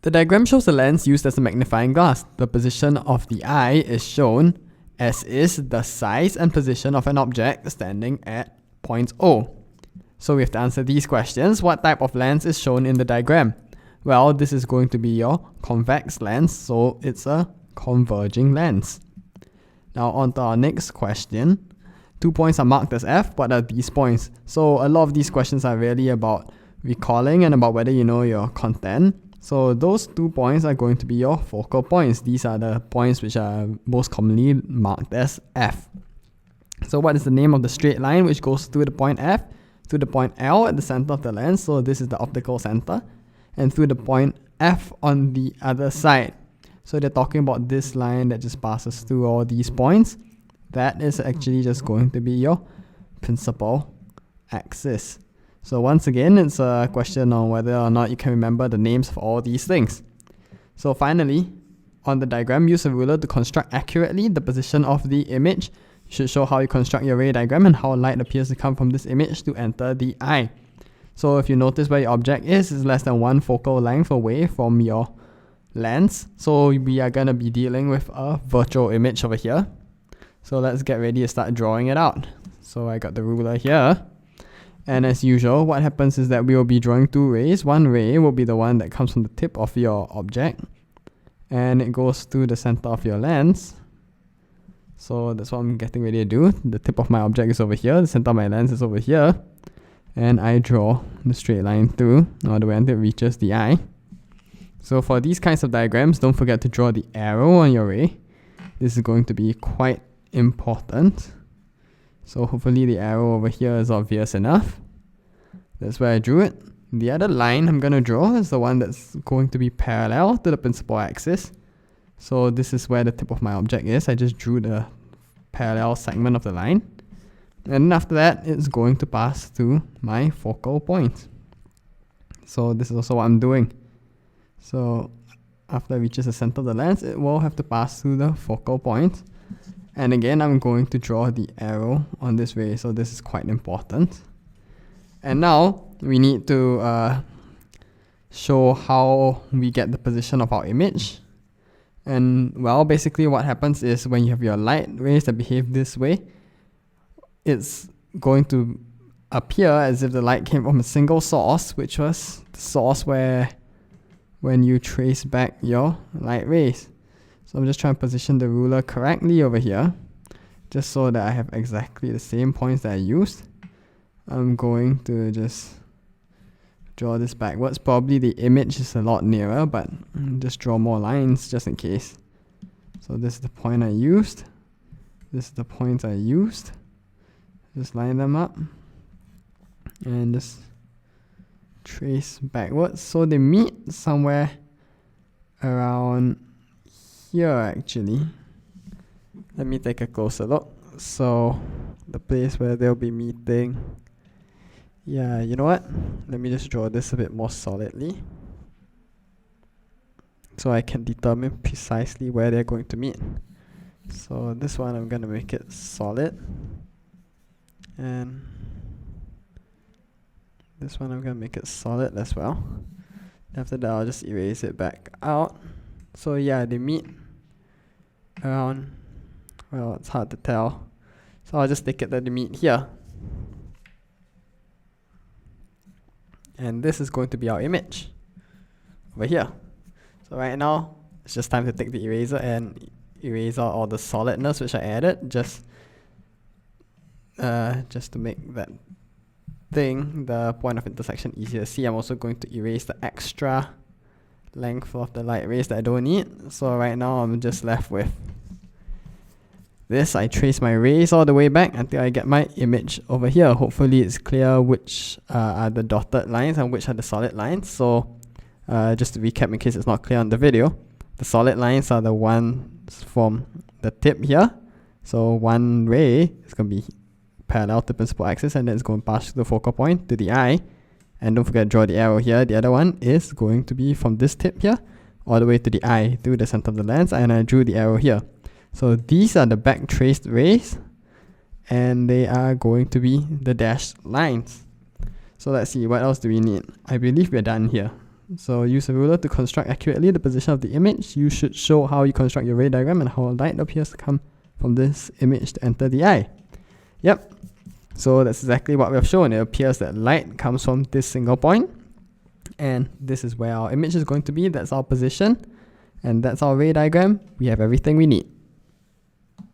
The diagram shows the lens used as a magnifying glass. The position of the eye is shown, as is the size and position of an object standing at point O. So we have to answer these questions. What type of lens is shown in the diagram? Well, this is going to be your convex lens, so it's a converging lens. Now on to our next question. 2 points are marked as F. What are these points? So a lot of these questions are really about recalling and about whether you know your content. So those 2 points are going to be your focal points. These are the points which are most commonly marked as F. So what is the name of the straight line which goes through the point F, through the point L at the center of the lens? So this is the optical center. And through the point F on the other side. So they're talking about this line that just passes through all these points. That is actually just going to be your principal axis. So once again, it's a question on whether or not you can remember the names of all these things. So finally, on the diagram, use a ruler to construct accurately the position of the image. You should show how you construct your ray diagram and how light appears to come from this image to enter the eye. So if you notice where your object is, it's less than 1 focal length away from your lens. So we are going to be dealing with a virtual image over here. So let's get ready to start drawing it out. So I got the ruler here. And as usual, what happens is that we will be drawing 2 rays. One ray will be the one that comes from the tip of your object. And it goes through the center of your lens. So that's what I'm getting ready to do. The tip of my object is over here. The center of my lens is over here. And I draw the straight line through all the way until it reaches the eye. So for these kinds of diagrams, don't forget to draw the arrow on your ray. This is going to be quite important. So hopefully the arrow over here is obvious enough. That's where I drew it. The other line I'm going to draw is the one that's going to be parallel to the principal axis. So this is where the tip of my object is. I just drew the parallel segment of the line. And after that, it's going to pass through my focal point. So this is also what I'm doing. So after it reaches the center of the lens, it will have to pass through the focal point. And again, I'm going to draw the arrow on this ray, so this is quite important. And now, we need to show how we get the position of our image. And well, basically what happens is when you have your light rays that behave this way, it's going to appear as if the light came from a single source, which was the source where when you trace back your light rays. So I'm just trying to position the ruler correctly over here, just so that I have exactly the same points that I used. I'm going to just draw this backwards. Probably the image is a lot nearer, but just draw more lines just in case. So this is the point I used. This is the point I used. Just line them up and just trace backwards. So they meet somewhere around here actually. Let me take a closer look. So the place where they'll be meeting, yeah, you know what? Let me just draw this a bit more solidly so I can determine precisely where they're going to meet. So this one I'm going to make it solid, and this one I'm going to make it solid as well. After that, I'll just erase it back out. So yeah, they meet around, well, it's hard to tell. So I'll just take it that they meet here. And this is going to be our image over here. So right now, it's just time to take the eraser and erase out all the solidness which I added, just to make that thing, the point of intersection, easier to see. I'm also going to erase the extra length of the light rays that I don't need. So right now I'm just left with this. I trace my rays all the way back until I get my image over here. Hopefully it's clear which are the dotted lines and which are the solid lines. So just to recap in case it's not clear on the video, the solid lines are the ones from the tip here. So one ray is going to be parallel to the principal axis, and then it's going to pass through the focal point to the eye. And don't forget to draw the arrow here. The other one is going to be from this tip here all the way to the eye through the center of the lens, and I drew the arrow here. So these are the back traced rays, and they are going to be the dashed lines. So let's see, what else do we need? I believe we're done here. So use a ruler to construct accurately the position of the image. You should show how you construct your ray diagram and how light appears to come from this image to enter the eye. Yep. So that's exactly what we have shown. It appears that light comes from this single point, and this is where our image is going to be. That's our position, and that's our ray diagram. We have everything we need.